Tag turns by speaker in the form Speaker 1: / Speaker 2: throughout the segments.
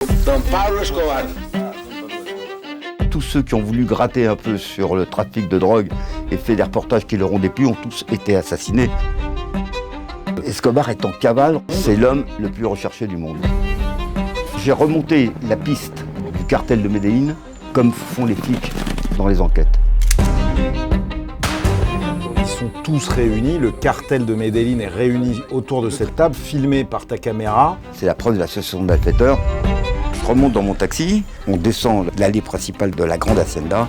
Speaker 1: Don Pablo Escobar.
Speaker 2: Tous ceux qui ont voulu gratter un peu sur le trafic de drogue et fait des reportages qui leur ont déplu ont tous été assassinés. Escobar est en cavale, c'est l'homme le plus recherché du monde. J'ai remonté la piste du cartel de Medellín comme font les flics dans les enquêtes.
Speaker 3: Ils sont tous réunis, le cartel de Medellín est réuni autour de cette table, filmé par ta caméra.
Speaker 2: C'est la preuve de l'association de malfaiteurs. Je remonte dans mon taxi, on descend l'allée principale de la Grande Hacienda.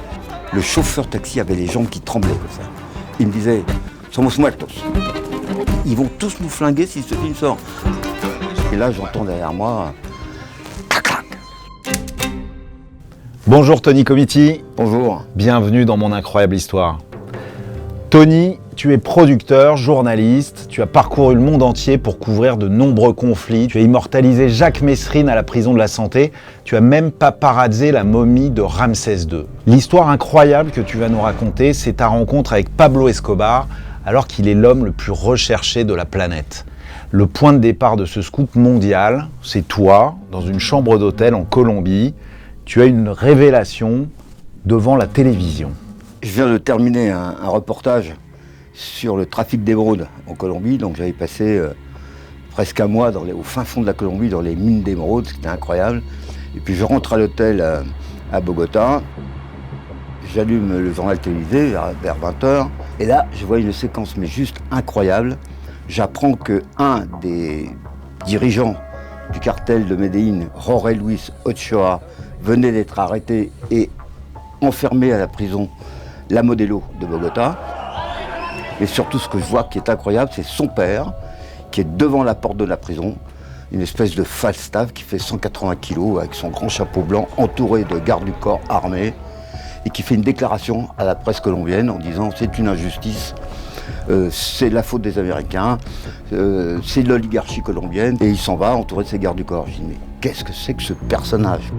Speaker 2: Le chauffeur taxi avait les jambes qui tremblaient comme ça. Il me disait « Somos muertos ». Ils vont tous nous flinguer si ce film sort. Et là, j'entends derrière moi « clac, clac ».
Speaker 3: Bonjour Tony Comiti,
Speaker 2: Bonjour.
Speaker 3: bienvenue dans Mon Incroyable Histoire. Tony, tu es producteur, journaliste, tu as parcouru le monde entier pour couvrir de nombreux conflits, tu as immortalisé Jacques Messrine à la prison de la Santé, tu as même paparazzé la momie de Ramsès II. L'histoire incroyable que tu vas nous raconter, c'est ta rencontre avec Pablo Escobar, alors qu'il est l'homme le plus recherché de la planète. Le point de départ de ce scoop mondial, c'est toi, dans une chambre d'hôtel en Colombie, tu as une révélation devant la télévision.
Speaker 2: Je viens de terminer un reportage sur le trafic d'émeraude en Colombie. Donc j'avais passé presque un mois au fin fond de la Colombie, dans les mines d'émeraude, c'était incroyable. Et puis je rentre à l'hôtel à Bogota, j'allume le journal télévisé vers 20h. Et là, je vois une séquence mais juste incroyable. J'apprends qu'un des dirigeants du cartel de Medellín, Jorge Luis Ochoa, venait d'être arrêté et enfermé à la prison La Modelo de Bogota. Et surtout, ce que je vois qui est incroyable, c'est son père qui est devant la porte de la prison, une espèce de Falstaff qui fait 180 kilos avec son grand chapeau blanc, entouré de gardes du corps armés, et qui fait une déclaration à la presse colombienne en disant « c'est une injustice, c'est la faute des Américains, c'est de l'oligarchie colombienne », et il s'en va entouré de ses gardes du corps. Je dis « mais qu'est-ce que c'est que ce personnage ?»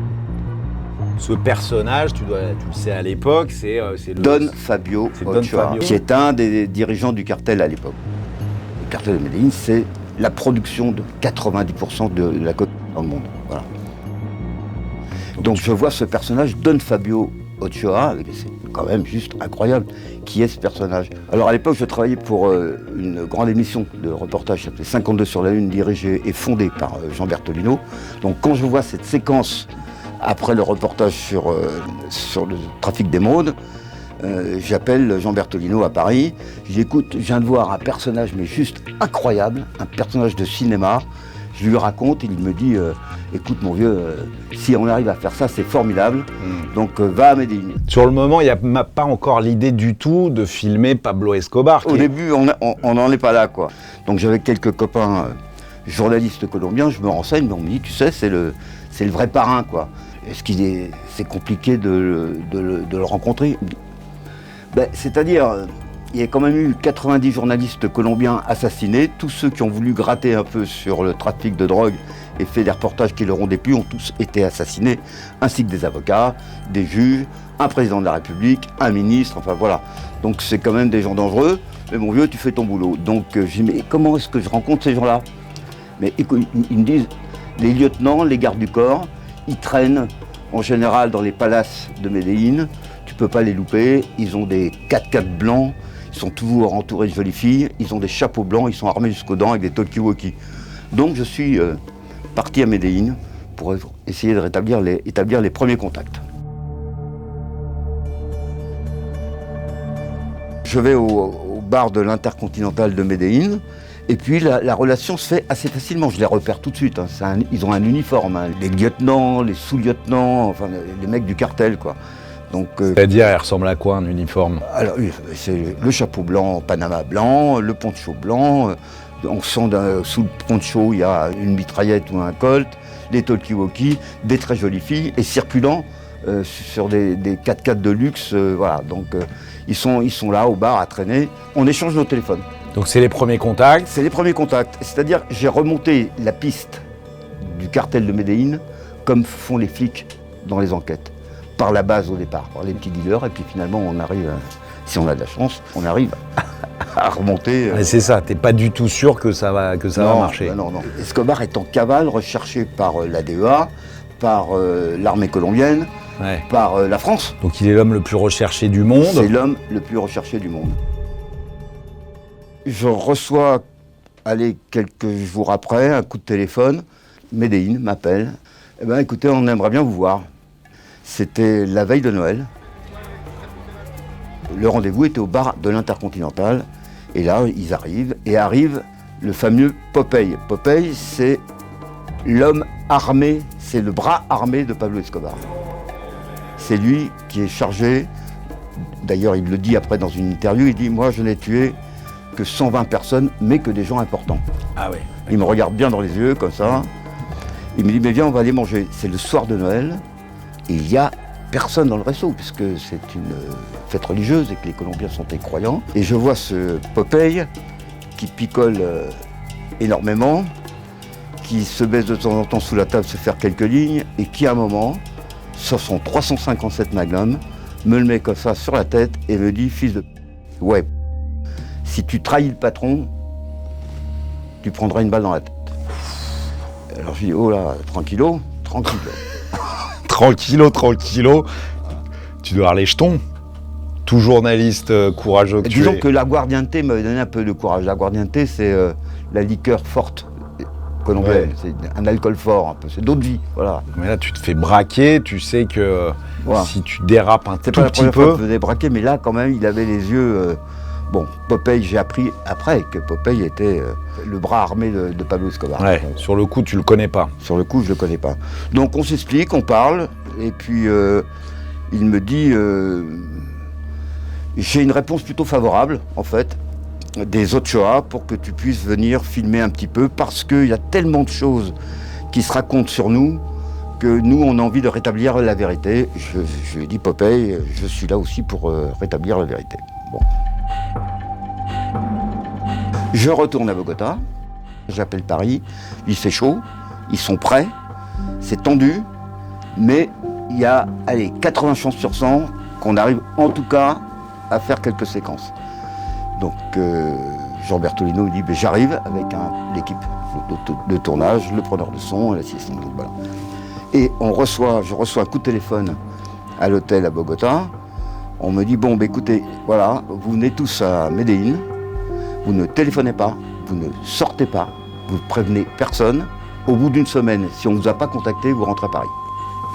Speaker 3: Ce personnage, tu le sais à l'époque, c'est le...
Speaker 2: Don Fabio Ochoa, qui est un des dirigeants du cartel à l'époque. Le cartel de Medellín, c'est la production de 90% de la cocaïne dans le monde. Voilà. Donc je vois ce personnage, Don Fabio Ochoa, c'est quand même juste incroyable. Qui est ce personnage? Alors à l'époque, je travaillais pour une grande émission de reportage qui s'appelait 52 sur la Lune, dirigée et fondée par Jean Bertolino. Donc quand je vois cette séquence après le reportage sur le trafic d'émeraude, j'appelle Jean Bertolino à Paris. Je dis écoute, je viens de voir un personnage mais juste incroyable, un personnage de cinéma. Je lui raconte, il me dit écoute mon vieux, si on arrive à faire ça, c'est formidable. Donc va à Medellín.
Speaker 3: Sur le moment, il n'y a pas encore l'idée du tout de filmer Pablo Escobar.
Speaker 2: Au début, on n'en est pas là, quoi. Donc j'avais quelques copains journalistes colombiens, je me renseigne, mais on me dit tu sais, c'est le vrai parrain, quoi. Est-ce c'est compliqué de le rencontrer? C'est-à-dire, il y a quand même eu 90 journalistes colombiens assassinés. Tous ceux qui ont voulu gratter un peu sur le trafic de drogue et fait des reportages qui leur ont déplu ont tous été assassinés, ainsi que des avocats, des juges, un président de la République, un ministre, enfin voilà. Donc c'est quand même des gens dangereux. Mais mon vieux, tu fais ton boulot. Donc je dis, mais comment est-ce que je rencontre ces gens-là? Mais écoute, ils me disent, les lieutenants, les gardes du corps, ils traînent en général dans les palaces de Medellín, tu peux pas les louper, ils ont des 4x4 blancs, ils sont toujours entourés de jolies filles, ils ont des chapeaux blancs, ils sont armés jusqu'aux dents avec des talkie-walkie. Donc je suis parti à Medellín pour essayer de établir les premiers contacts. Je vais au bar de l'Intercontinental de Medellín. Et puis la relation se fait assez facilement, je les repère tout de suite. Hein. Ils ont un uniforme, hein. Les lieutenants, les sous-lieutenants, enfin les mecs du cartel, quoi. Donc,
Speaker 3: c'est-à-dire, il ressemble à quoi un uniforme?
Speaker 2: Alors, c'est le chapeau blanc, Panama blanc, le poncho blanc. On sent sous le poncho, il y a une mitraillette ou un Colt, des talkie-walkie, des très jolies filles, et circulant sur des 4x4 de luxe. Voilà. Donc, ils sont là au bar à traîner. On échange nos téléphones.
Speaker 3: Donc c'est les premiers contacts?
Speaker 2: C'est les premiers contacts. C'est-à-dire, j'ai remonté la piste du cartel de Medellín comme font les flics dans les enquêtes. Par la base au départ, par les petits dealers, et puis finalement on arrive, si on a de la chance, on arrive à remonter.
Speaker 3: Mais c'est ça, t'es pas du tout sûr que ça va marcher.
Speaker 2: Non. Escobar est en cavale, recherché par la DEA, par l'armée colombienne,
Speaker 3: Ouais.
Speaker 2: par la France.
Speaker 3: Donc il est l'homme le plus recherché du monde.
Speaker 2: C'est l'homme le plus recherché du monde. Je reçois, quelques jours après, un coup de téléphone. Medellín m'appelle. Eh bien, écoutez, on aimerait bien vous voir. C'était la veille de Noël. Le rendez-vous était au bar de l'Intercontinental. Et là, ils arrivent. Et arrive le fameux Popeye. Popeye, c'est l'homme armé, c'est le bras armé de Pablo Escobar. C'est lui qui est chargé, d'ailleurs il le dit après dans une interview, il dit « Moi je n'ai tué que 120 personnes, mais que des gens importants. »
Speaker 3: Ah ouais.
Speaker 2: Il me regarde bien dans les yeux, comme ça. Il me dit « Mais viens, on va aller manger. » C'est le soir de Noël, et il y a personne dans le resto, puisque c'est une fête religieuse et que les Colombiens sont des croyants. Et je vois ce Popeye qui picole énormément, qui se baisse de temps en temps sous la table, se faire quelques lignes, et qui à un moment, sur son 357 Magnum, me le met comme ça sur la tête et me dit « Fils de ouais, si tu trahis le patron, tu prendras une balle dans la tête. » Alors je dis « Oh là, tranquillo, tranquillo. »
Speaker 3: Tranquillo. Tu dois avoir les jetons. Tout journaliste courageux que tu
Speaker 2: Disons
Speaker 3: es.
Speaker 2: que l'aguardiente m'avait donné un peu de courage. L'aguardiente, c'est la liqueur forte colombienne.
Speaker 3: Ouais.
Speaker 2: C'est un alcool fort un peu, c'est d'eau de vie, voilà.
Speaker 3: Mais là, tu te fais braquer, tu sais que
Speaker 2: Voilà.
Speaker 3: si tu dérapes un
Speaker 2: C'est
Speaker 3: tout
Speaker 2: pas la
Speaker 3: petit
Speaker 2: première fois
Speaker 3: peu...
Speaker 2: qu'il me faisait braquer, mais là, quand même, il avait les yeux... Bon, Popeye, j'ai appris après que Popeye était le bras armé de Pablo Escobar.
Speaker 3: Ouais, sur le coup, tu le connais pas.
Speaker 2: Sur le coup, je ne le connais pas. Donc, on s'explique, on parle, et puis il me dit... j'ai une réponse plutôt favorable, en fait, des Ochoa, pour que tu puisses venir filmer un petit peu, parce qu'il y a tellement de choses qui se racontent sur nous, que nous, on a envie de rétablir la vérité. Je lui ai dit, Popeye, je suis là aussi pour rétablir la vérité. Bon. Je retourne à Bogota, j'appelle Paris, il fait chaud, ils sont prêts, c'est tendu, mais il y a, 80 chances sur 100 qu'on arrive en tout cas à faire quelques séquences. Donc Jean Bertolino dit ben, j'arrive avec l'équipe de tournage, le preneur de son, l'assistant. Donc voilà. Et je reçois un coup de téléphone à l'hôtel à Bogota. On me dit bon ben, écoutez, voilà, vous venez tous à Medellín, vous ne téléphonez pas, vous ne sortez pas, vous ne prévenez personne. Au bout d'une semaine, si on ne vous a pas contacté, vous rentrez à Paris.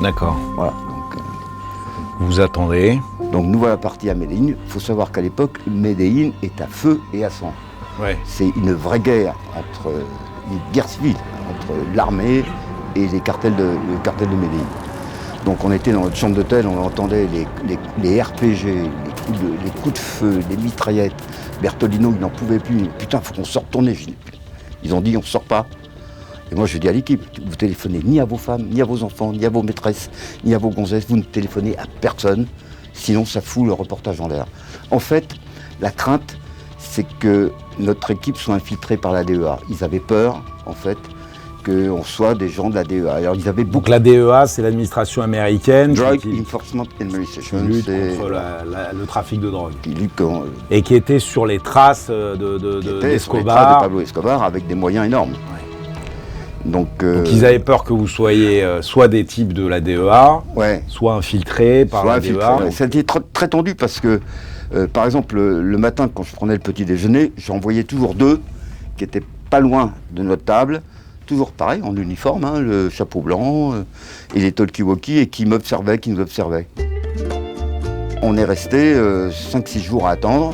Speaker 3: D'accord.
Speaker 2: Voilà.
Speaker 3: Vous attendez.
Speaker 2: Donc nous voilà partis à Medellín. Il faut savoir qu'à l'époque, Medellín est à feu et à sang.
Speaker 3: Ouais.
Speaker 2: C'est une vraie guerre une guerre civile entre l'armée et le cartel de Medellín. Donc on était dans notre chambre d'hôtel, on entendait les RPG, les coups de feu, les mitraillettes. Bertolino, il n'en pouvait plus. Putain, faut qu'on sorte tourner. Ils ont dit, on ne sort pas. Et moi, je dis à l'équipe, vous téléphonez ni à vos femmes, ni à vos enfants, ni à vos maîtresses, ni à vos gonzesses. Vous ne téléphonez à personne, sinon ça fout le reportage en l'air. En fait, la crainte, c'est que notre équipe soit infiltrée par la DEA. Ils avaient peur, en fait, qu'on soit des gens de la DEA. Alors, ils avaient beaucoup...
Speaker 3: Donc la DEA, c'est l'administration américaine
Speaker 2: Drug
Speaker 3: qui
Speaker 2: Enforcement Administration,
Speaker 3: lutte
Speaker 2: c'est...
Speaker 3: contre le trafic de drogue.
Speaker 2: Qui lutte contre...
Speaker 3: Et qui était sur les traces d'Escobar.
Speaker 2: de Pablo Escobar avec des moyens énormes. Donc
Speaker 3: ils avaient peur que vous soyez soit des types de la DEA,
Speaker 2: ouais,
Speaker 3: soit infiltrés par la DEA.
Speaker 2: C'était très tendu parce que, par exemple, le matin, quand je prenais le petit déjeuner, j'en voyais toujours deux qui étaient pas loin de notre table, toujours pareil, en uniforme, hein, le chapeau blanc et les talkie-walkie, et qui nous observaient. On est resté 5-6 jours à attendre.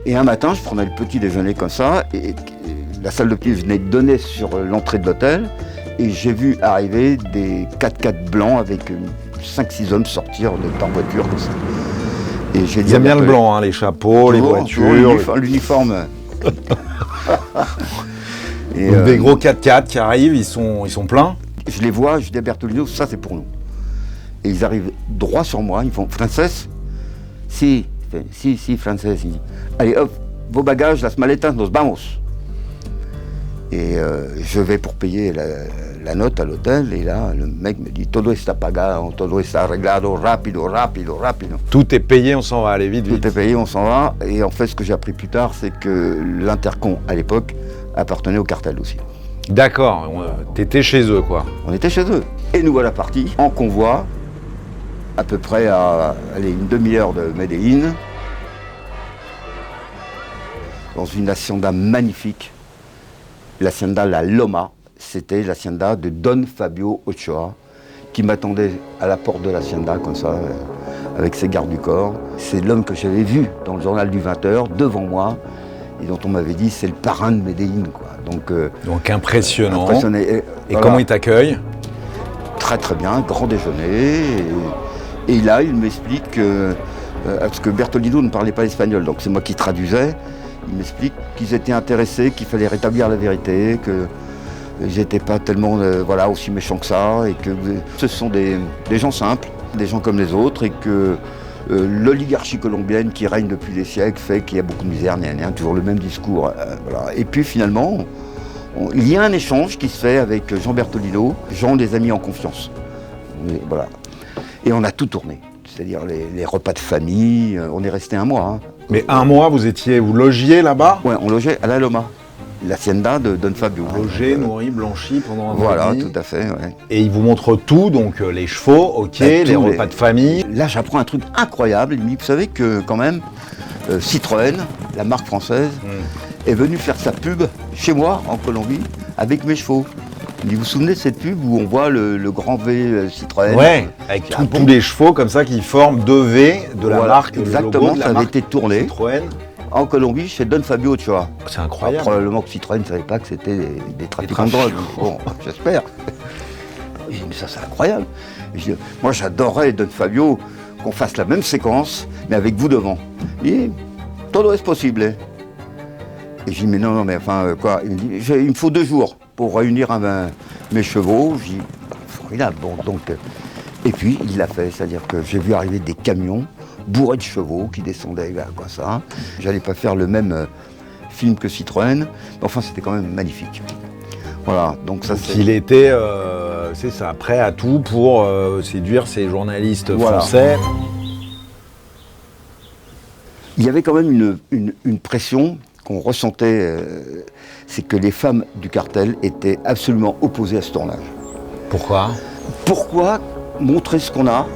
Speaker 2: Et un matin, je prenais le petit déjeuner comme ça, et la salle de petit venait de donner sur l'entrée de l'hôtel, et j'ai vu arriver des 4x4 blancs avec 5-6 hommes sortir de leur voiture comme ça. Et j'ai dit,
Speaker 3: ils aiment bien le blanc, hein, les chapeaux, les voitures.
Speaker 2: L'uniforme.
Speaker 3: Et donc des gros 4x4 qui arrivent, ils sont pleins.
Speaker 2: Je les vois, je dis à Bertolino, ça c'est pour nous. Et ils arrivent droit sur moi, ils font Frances, si, Frances. Allez hop, vos bagages, las maletas, nos vamos. Et je vais pour payer la note à l'hôtel, et là, le mec me dit todo está pagado, todo está arreglado, rápido.
Speaker 3: Tout est payé, on s'en va, allez vite.
Speaker 2: Tout est payé, on s'en va. Et en fait, ce que j'ai appris plus tard, c'est que l'Intercon, à l'époque, appartenait au cartel aussi.
Speaker 3: D'accord, t'étais chez eux, quoi.
Speaker 2: On était chez eux. Et nous voilà partis en convoi, à peu près à une demi-heure de Medellín, dans une hacienda magnifique, l'hacienda La Loma. C'était l'hacienda de Don Fabio Ochoa, qui m'attendait à la porte de l'hacienda, comme ça, avec ses gardes du corps. C'est l'homme que j'avais vu dans le journal du 20h, devant moi, et dont on m'avait dit c'est le parrain de Medellín, quoi.
Speaker 3: Donc impressionnant.
Speaker 2: Impressionné.
Speaker 3: Et comment il t'accueille?
Speaker 2: Très très bien, grand déjeuner. Et là, il m'explique que, parce que Bertolino ne parlait pas espagnol, donc c'est moi qui traduisais. Il m'explique qu'ils étaient intéressés, qu'il fallait rétablir la vérité, qu'ils n'étaient pas tellement aussi méchants que ça, et que ce sont des gens simples, des gens comme les autres, et que l'oligarchie colombienne qui règne depuis des siècles fait qu'il y a beaucoup de misère, toujours le même discours. Voilà. Et puis finalement, il y a un échange qui se fait avec Jean Bertolino. Jean les a mis en confiance. Voilà. Et on a tout tourné, c'est-à-dire les repas de famille. On est resté un mois.
Speaker 3: Mais un mois, vous logiez là-bas?
Speaker 2: Ouais, on logeait à La Loma, l'hacienda de Don Fabio.
Speaker 3: Logé, nourri, blanchi pendant un mois.
Speaker 2: Voilà, tout à fait. Ouais.
Speaker 3: Et il vous montre tout, donc les chevaux, ok, les repas de famille.
Speaker 2: Là, j'apprends un truc incroyable. Il me dit, vous savez que quand même, Citroën, la marque française, est venue faire sa pub chez moi, en Colombie, avec mes chevaux. Il dit, vous vous souvenez de cette pub où on voit le grand V Citroën?
Speaker 3: Ouais, avec tous les chevaux comme ça qui forment deux V de la marque.
Speaker 2: Exactement,
Speaker 3: le logo de la
Speaker 2: ça avait
Speaker 3: marque
Speaker 2: été tourné
Speaker 3: Citroën.
Speaker 2: En Colombie chez Don Fabio Ochoa.
Speaker 3: C'est incroyable.
Speaker 2: Alors, probablement que Citroën ne savait pas que c'était des trafiquants de drogue. Bon, j'espère. Mais ça, c'est incroyable. Moi, j'adorerais, Don Fabio, qu'on fasse la même séquence, mais avec vous devant. Et todo es possible. Et je dis, mais non, mais enfin, quoi? Il me dit, il me faut 2 jours pour réunir mes chevaux. Je dis, formidable. Bon, donc, et puis, il l'a fait. C'est-à-dire que j'ai vu arriver des camions bourrés de chevaux qui descendaient, quoi, ça. J'allais pas faire le même film que Citroën, mais enfin, c'était quand même magnifique. Voilà, donc ça c'est...
Speaker 3: Il était, c'est ça, prêt à tout pour séduire ces journalistes français.
Speaker 2: Il y avait quand même une pression qu'on ressentait, c'est que les femmes du cartel étaient absolument opposées à ce tournage.
Speaker 3: Pourquoi?
Speaker 2: Pourquoi montrer ce qu'on a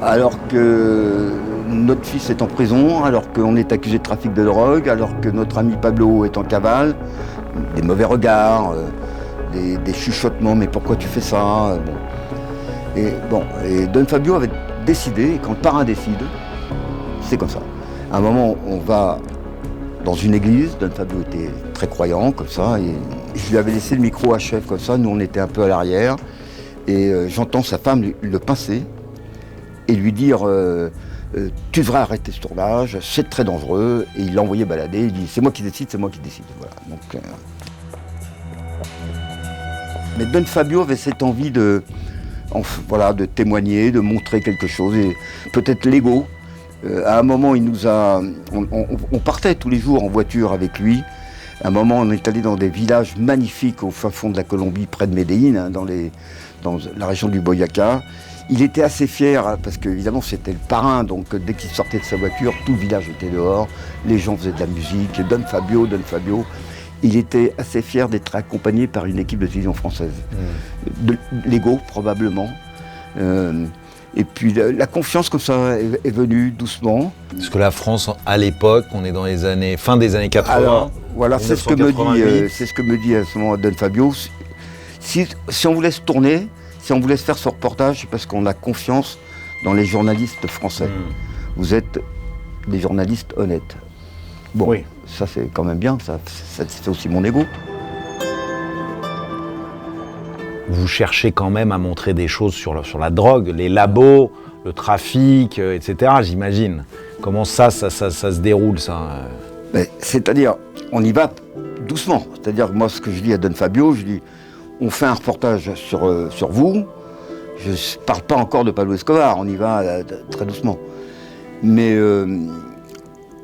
Speaker 2: alors que notre fils est en prison, alors qu'on est accusé de trafic de drogue, alors que notre ami Pablo est en cavale? Des mauvais regards, des chuchotements, mais pourquoi tu fais ça? Et Don Fabio avait décidé, et quand le parrain décide, c'est comme ça. À un moment, on va dans une église, Don Fabio était très croyant, comme ça, et je lui avais laissé le micro à chef, comme ça, nous on était un peu à l'arrière, et j'entends sa femme le pincer, et lui dire tu devrais arrêter ce tournage, c'est très dangereux. Et il l'a envoyé balader, il dit c'est moi qui décide, c'est moi qui décide. Voilà. Donc, mais Don Fabio avait cette envie de témoigner, de montrer quelque chose, et peut-être l'ego. À un moment, on partait tous les jours en voiture avec lui. À un moment, on est allé dans des villages magnifiques au fin fond de la Colombie, près de Medellín, dans la région du Boyacá. Il était assez fier, parce qu'évidemment c'était le parrain, donc dès qu'il sortait de sa voiture, tout le village était dehors, les gens faisaient de la musique, Don Fabio. Il était assez fier d'être accompagné par une équipe de télévision française. De l'ego, probablement. Et puis la confiance comme ça est venue doucement.
Speaker 3: Parce que la France, à l'époque, on est dans les fin des années 80.
Speaker 2: Alors, voilà, c'est ce que me dit à ce moment Don Fabio. Si on vous laisse tourner, si on vous laisse faire ce reportage, c'est parce qu'on a confiance dans les journalistes français. Vous êtes des journalistes honnêtes. Bon, oui. Ça c'est quand même bien, ça fait aussi mon ego.
Speaker 3: Vous cherchez quand même à montrer des choses sur la drogue, les labos, le trafic, etc., j'imagine. Comment ça se déroule, ça?
Speaker 2: C'est-à-dire, on y va doucement. C'est-à-dire, moi, ce que je dis à Don Fabio, je dis, on fait un reportage sur vous. Je ne parle pas encore de Pablo Escobar, on y va très doucement. Mais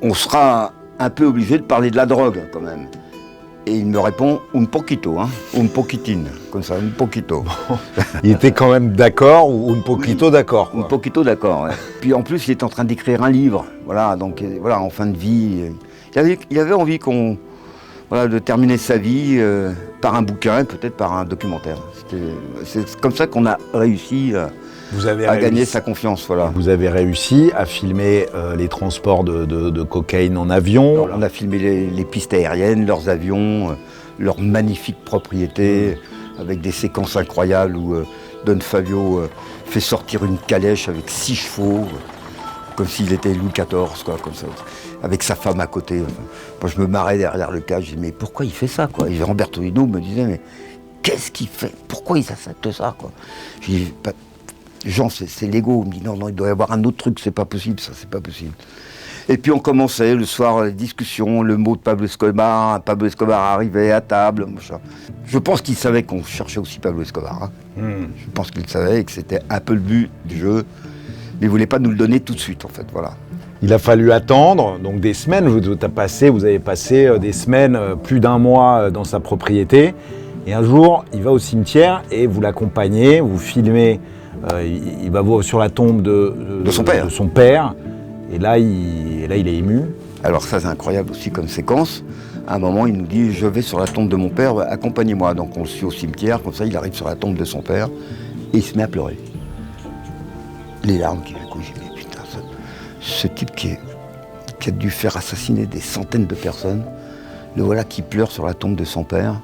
Speaker 2: on sera un peu obligé de parler de la drogue, quand même. Et il me répond un poquito, un poquitine, comme ça, un poquito.
Speaker 3: Il était quand même d'accord ou un poquito d'accord?
Speaker 2: Un poquito d'accord, ouais. Puis en plus, il est en train d'écrire un livre, voilà, donc voilà, en fin de vie. Il avait envie de terminer sa vie par un bouquin, peut-être par un documentaire. C'est comme ça qu'on a réussi à gagner sa confiance. Voilà.
Speaker 3: Vous avez réussi à filmer les transports de cocaïne en avion.
Speaker 2: Alors, on a filmé les pistes aériennes, leurs avions, leurs magnifiques propriétés, avec des séquences incroyables où Don Fabio fait sortir une calèche avec 6 chevaux, comme s'il était Louis XIV, quoi, comme ça, avec sa femme à côté. Moi, je me marrais derrière le cas, je disais, mais pourquoi il fait ça, quoi? Et Jean Bertolino me disait, mais qu'est-ce qu'il fait? Pourquoi il accepte ça, quoi? Je dis, Jean, c'est l'ego. Il me dit, non, il doit y avoir un autre truc, c'est pas possible, ça, c'est pas possible. Et puis on commençait le soir les discussions, le mot de Pablo Escobar arrivait à table. Machin. Je pense qu'il savait qu'on cherchait aussi Pablo Escobar. Hein. Je pense qu'il savait et que c'était un peu le but du jeu. Mais il ne voulait pas nous le donner tout de suite, en fait, voilà.
Speaker 3: Il a fallu attendre, donc des semaines, vous avez passé des semaines, plus d'1 mois dans sa propriété. Et un jour, il va au cimetière et vous l'accompagnez, vous filmez, il va voir sur la tombe de son père. Et là, il est ému.
Speaker 2: Alors ça, c'est incroyable aussi comme séquence. À un moment, il nous dit, je vais sur la tombe de mon père, accompagnez-moi. Donc on le suit au cimetière, comme ça, il arrive sur la tombe de son père et il se met à pleurer. Les larmes qui lui coulent. Je dis, mais putain, ce type qui a dû faire assassiner des centaines de personnes, le voilà qui pleure sur la tombe de son père.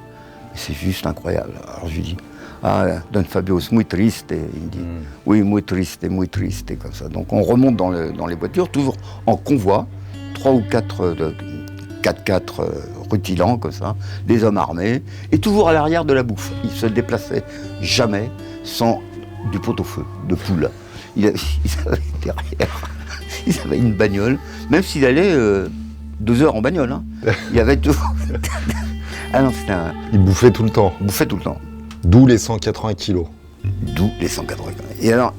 Speaker 2: Et c'est juste incroyable. Alors je lui dis, ah, Don Fabio, c'est muy triste. Et il me dit, oui, muy triste, et comme ça. Donc on remonte dans les voitures, toujours en convoi, 3 ou 4 4x4 rutilants, comme ça, des hommes armés, et toujours à l'arrière de la bouffe. Il se déplaçait jamais sans du pot-au-feu, de poule. Il avait derrière, il avait une bagnole, même s'il allait 2 heures en bagnole. Hein. Il y avait toujours... Ah non, c'était un...
Speaker 3: Il bouffait tout le temps.
Speaker 2: Bouffait tout le temps.
Speaker 3: D'où les 180 kilos.
Speaker 2: D'où les 180 kilos. Et alors,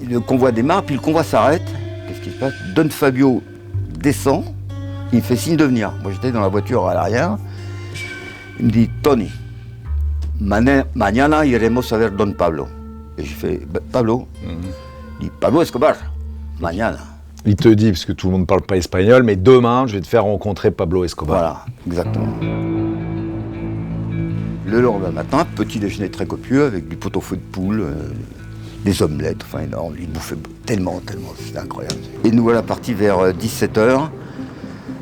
Speaker 2: le convoi démarre, puis le convoi s'arrête. Qu'est-ce qui se passe? Don Fabio descend, il me fait signe de venir. Moi, j'étais dans la voiture à l'arrière. Il me dit, Tony, mañana iremos a ver Don Pablo. Et j'ai fait, Pablo? Il dit, Pablo Escobar, mañana.
Speaker 3: Il te dit, parce que tout le monde ne parle pas espagnol, mais demain, je vais te faire rencontrer Pablo Escobar.
Speaker 2: Voilà, exactement. Le lendemain matin, petit déjeuner très copieux avec du pot-au-feu de poule, des omelettes, enfin énorme. Il bouffait tellement, c'était incroyable. Et nous voilà partis vers 17h.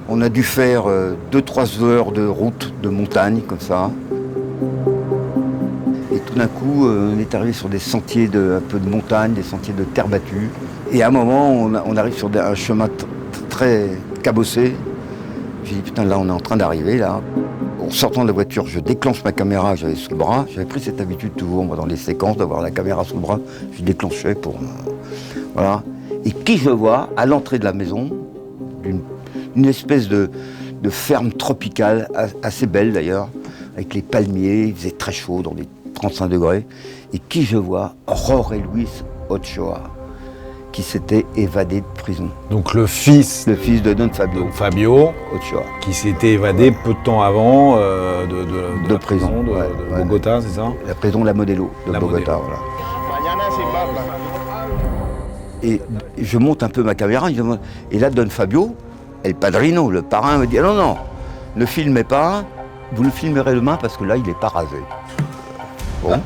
Speaker 2: On a dû faire 2-3 heures de route de montagne, comme ça. Et tout d'un coup, on est arrivé sur des sentiers un peu de montagne, des sentiers de terre battue. Et à un moment, on arrive sur un chemin très cabossé. J'ai dit, putain, là, on est en train d'arriver, là. En sortant de la voiture, je déclenche ma caméra que j'avais sous le bras. J'avais pris cette habitude toujours, moi, dans les séquences, d'avoir la caméra sous le bras. Je déclenchais pour... voilà. Et qui je vois, à l'entrée de la maison, une espèce de ferme tropicale, assez belle d'ailleurs, avec les palmiers, il faisait très chaud, dans les 35 degrés. Et qui je vois, Jorge Luis Ochoa, qui s'était évadé de prison.
Speaker 3: Donc le fils
Speaker 2: de Don Fabio.
Speaker 3: Fabio
Speaker 2: Ochoa.
Speaker 3: Qui s'était évadé peu de temps avant de la prison de Bogota, c'est ça?
Speaker 2: La prison de la Modelo de Bogota, voilà. Et je monte un peu ma caméra, et là Don Fabio, El Padrino, le parrain, me dit, ah non, ne filmez pas, vous le filmerez demain parce que là il n'est pas rasé. Bon.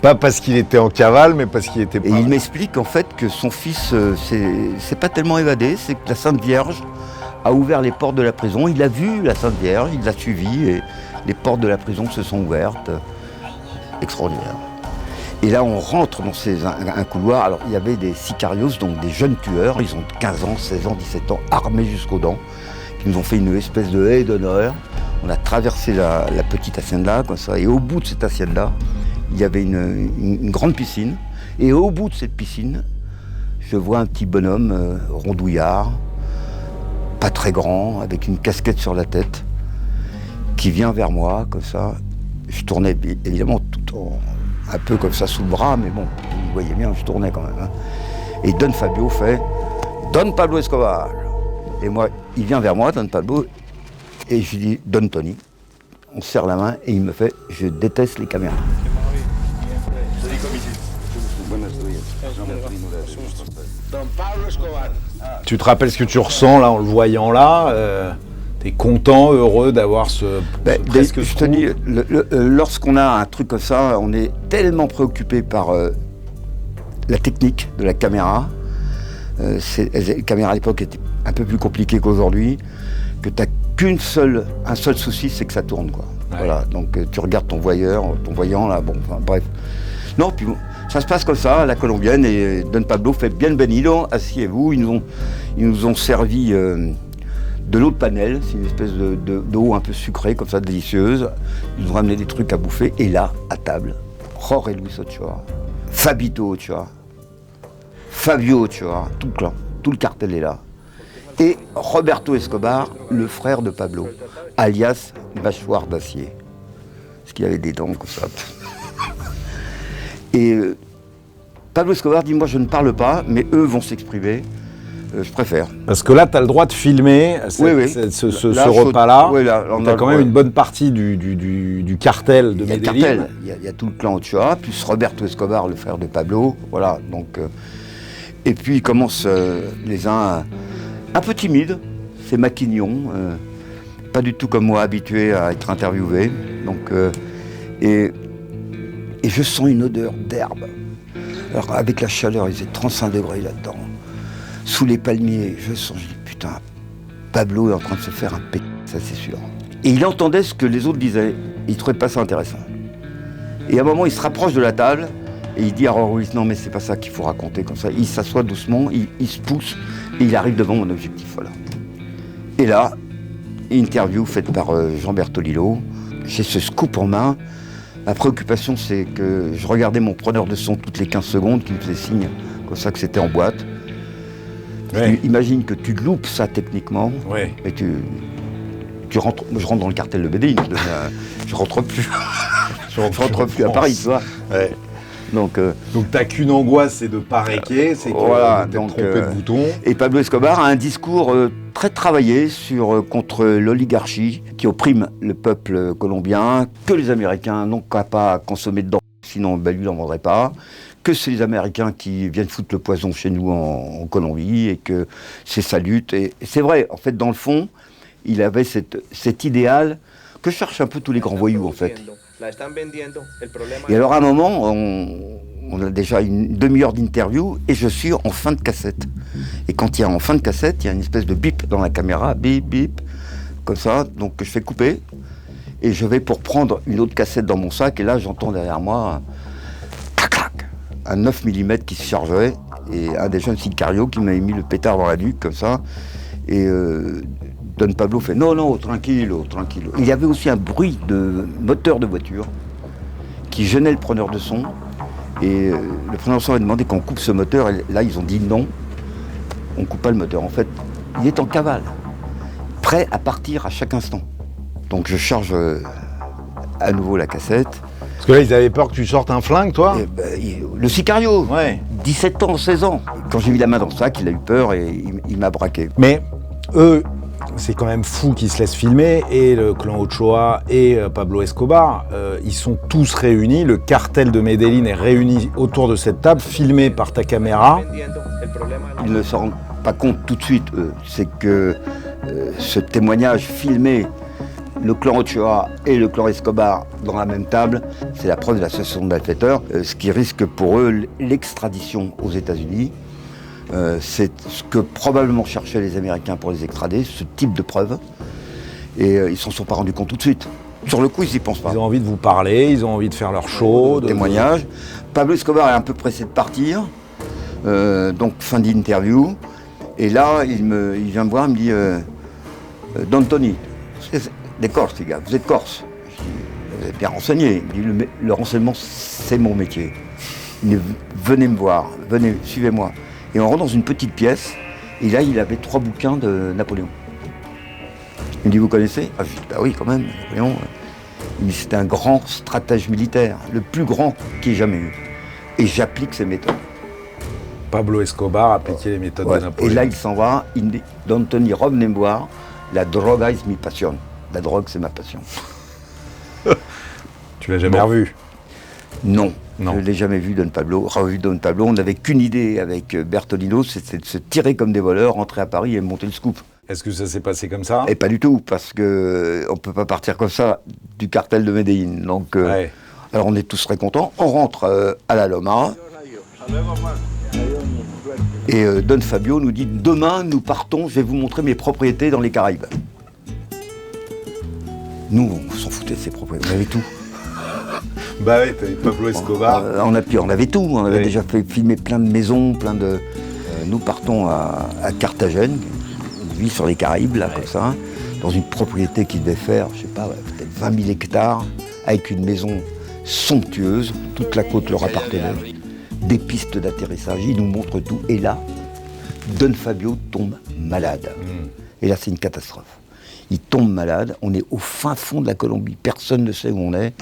Speaker 3: Pas parce qu'il était en cavale, mais parce qu'il était pas...
Speaker 2: Et il m'explique en fait que son fils c'est pas tellement évadé, c'est que la Sainte Vierge a ouvert les portes de la prison. Il a vu la Sainte Vierge, il l'a suivie et les portes de la prison se sont ouvertes. Extraordinaire. Et là on rentre dans un couloir. Alors il y avait des sicarios, donc des jeunes tueurs, ils ont 15 ans, 16 ans, 17 ans, armés jusqu'aux dents, qui nous ont fait une espèce de haie d'honneur. On a traversé la petite hacienda comme ça, et au bout de cette hacienda, il y avait une grande piscine, et au bout de cette piscine, je vois un petit bonhomme rondouillard, pas très grand, avec une casquette sur la tête, qui vient vers moi, comme ça. Je tournais évidemment un peu comme ça sous le bras, mais bon, vous voyez bien, je tournais quand même. Hein. Et Don Fabio fait « Don Pablo Escobar ». Et moi, il vient vers moi, Don Pablo, et je lui dis « Don Tony ». On se serre la main, et il me fait « Je déteste les caméras ».
Speaker 3: Tu te rappelles ce que tu ressens là en le voyant là T'es content, heureux d'avoir ce presque
Speaker 2: je te dis, lorsqu'on a un truc comme ça, on est tellement préoccupé par la technique de la caméra. Les caméras à l'époque étaient un peu plus compliquées qu'aujourd'hui, que tu n'as un seul souci, c'est que ça tourne, quoi. Ouais. Voilà, donc tu regardes ton voyant là, bon, enfin, bref. Non, puis bon, ça se passe comme ça, la colombienne, et Don Pablo fait bienvenido, asseyez-vous. Ils nous ont servi de l'eau de panel, c'est une espèce d'eau un peu sucrée, comme ça, délicieuse. Ils nous ont ramené des trucs à bouffer, et là, à table, Jorge Luis Ochoa, Fabito Ochoa, Fabio Ochoa, tout le clan, tout le cartel est là. Et Roberto Escobar, le frère de Pablo, alias mâchoire d'acier. Parce qu'il avait des dents comme ça. Et Pablo Escobar dit, moi je ne parle pas, mais eux vont s'exprimer. Je préfère.
Speaker 3: Parce que là, tu as le droit de filmer ce repas-là. Oui, là tu as quand même une bonne partie du cartel de Medellín.
Speaker 2: Il y a tout le clan Ochoa, plus Roberto Escobar, le frère de Pablo. Voilà, donc... et puis ils commencent les uns un peu timides, c'est maquignon, pas du tout comme moi habitué à être interviewé. Donc, et je sens une odeur d'herbe. Alors avec la chaleur, il faisait 35 degrés là-dedans. Sous les palmiers, je dis putain, Pablo est en train de se faire un p***, ça c'est sûr. Et il entendait ce que les autres disaient, il trouvait pas ça intéressant. Et à un moment, il se rapproche de la table, et il dit à Jorge Luis, non mais c'est pas ça qu'il faut raconter comme ça. Il s'assoit doucement, il se pousse, et il arrive devant mon objectif, voilà. Et là, interview faite par Jean Bertolillo, j'ai ce scoop en main. Ma préoccupation, c'est que je regardais mon preneur de son toutes les 15 secondes, qui me faisait signe comme ça que c'était en boîte. Ouais. Imagine que tu loupes ça techniquement, ouais. Et tu rentres. Moi, je rentre dans le cartel de Medellín, je rentre plus. je rentre plus à Paris, tu vois. Ouais. Donc
Speaker 3: t'as qu'une angoisse, c'est de pas réquer, c'est
Speaker 2: voilà,
Speaker 3: de tromper de bouton.
Speaker 2: Et Pablo Escobar a un discours très travaillé contre l'oligarchie qui opprime le peuple colombien, que les Américains n'ont qu'à pas consommer dedans, sinon lui n'en vendrait pas, que c'est les Américains qui viennent foutre le poison chez nous en Colombie et que c'est sa lutte. Et c'est vrai, en fait, dans le fond, il avait cet idéal que cherchent un peu tous les grands voyous, en fait. Et alors à un moment, on a déjà une demi-heure d'interview et je suis en fin de cassette. Et quand il y a en fin de cassette, il y a une espèce de bip dans la caméra, bip, bip, comme ça, donc je fais couper. Et je vais pour prendre une autre cassette dans mon sac et là j'entends derrière moi un 9 mm qui se chargeait et un des jeunes sicarios qui m'avait mis le pétard dans la nuque comme ça. Et Don Pablo fait non, tranquille. Il y avait aussi un bruit de moteur de voiture qui gênait le preneur de son. Et le preneur de son a demandé qu'on coupe ce moteur. Et là, ils ont dit non, on coupe pas le moteur. En fait, il est en cavale, prêt à partir à chaque instant. Donc je charge à nouveau la cassette.
Speaker 3: Parce que là, ils avaient peur que tu sortes un flingue, toi ?
Speaker 2: Le sicario,
Speaker 3: ouais.
Speaker 2: 17 ans, 16 ans. Quand j'ai mis la main dans le sac, il a eu peur et il m'a braqué.
Speaker 3: Mais eux, c'est quand même fou qu'ils se laissent filmer, et le clan Ochoa et Pablo Escobar, ils sont tous réunis, le cartel de Medellín est réuni autour de cette table, filmé par ta caméra.
Speaker 2: Ils ne se rendent pas compte tout de suite, c'est que ce témoignage filmé, le clan Ochoa et le clan Escobar dans la même table, c'est la preuve de l'association de malfaiteurs, ce qui risque pour eux l'extradition aux États-Unis. C'est ce que probablement cherchaient les Américains pour les extrader, ce type de preuve. Et ils s'en sont pas rendus compte tout de suite. Sur le coup, ils n'y pensent pas.
Speaker 3: Ils ont envie de vous parler, ils ont envie de faire leur show.
Speaker 2: Témoignage. Pablo Escobar est un peu pressé de partir. Donc, fin d'interview. Et là, il vient me voir, il me dit Don Tony, des Corses, les gars, vous êtes Corse. Je dis, vous êtes bien renseigné. Il me dit, le renseignement, c'est mon métier. Il dit, venez me voir, venez, suivez-moi. Et on rentre dans une petite pièce, et là, il avait 3 bouquins de Napoléon. Il me dit, vous connaissez ? Je dis, bah oui, quand même, Napoléon. Il me dit, c'était un grand stratège militaire, le plus grand qu'il ait jamais eu. Et j'applique ses méthodes.
Speaker 3: Pablo Escobar appliquait les méthodes de Napoléon.
Speaker 2: Et là, il s'en va, il me dit, Don Tony, revenez me voir, la droga es mi passion. La drogue, c'est ma passion.
Speaker 3: Tu l'as jamais revu ?
Speaker 2: Non. Je ne l'ai jamais vu, Don Pablo. On n'avait qu'une idée avec Bertolino, c'était de se tirer comme des voleurs, rentrer à Paris et monter le scoop.
Speaker 3: Est-ce que ça s'est passé comme ça?
Speaker 2: Et pas du tout, parce que on peut pas partir comme ça du cartel de Medellín. Donc,
Speaker 3: Ouais.
Speaker 2: alors on est tous très contents. On rentre à la Loma. Et Don Fabio nous dit, demain nous partons, je vais vous montrer mes propriétés dans les Caraïbes. Nous, on s'en foutait de ses propriétés, on avait tout.
Speaker 3: Bah ouais, t'avais Pablo Escobar.
Speaker 2: On avait tout, on avait
Speaker 3: Oui.
Speaker 2: déjà fait filmer plein de maisons, nous partons à Carthagène, une ville sur les Caraïbes, là, comme ça, dans une propriété qui devait faire, je sais pas, peut-être 20 000 hectares, avec une maison somptueuse, toute la côte leur appartenait, des pistes d'atterrissage, il nous montre tout, et là, Don Fabio tombe malade. Et là, c'est une catastrophe. Il tombe malade, on est au fin fond de la Colombie, personne ne sait où on est.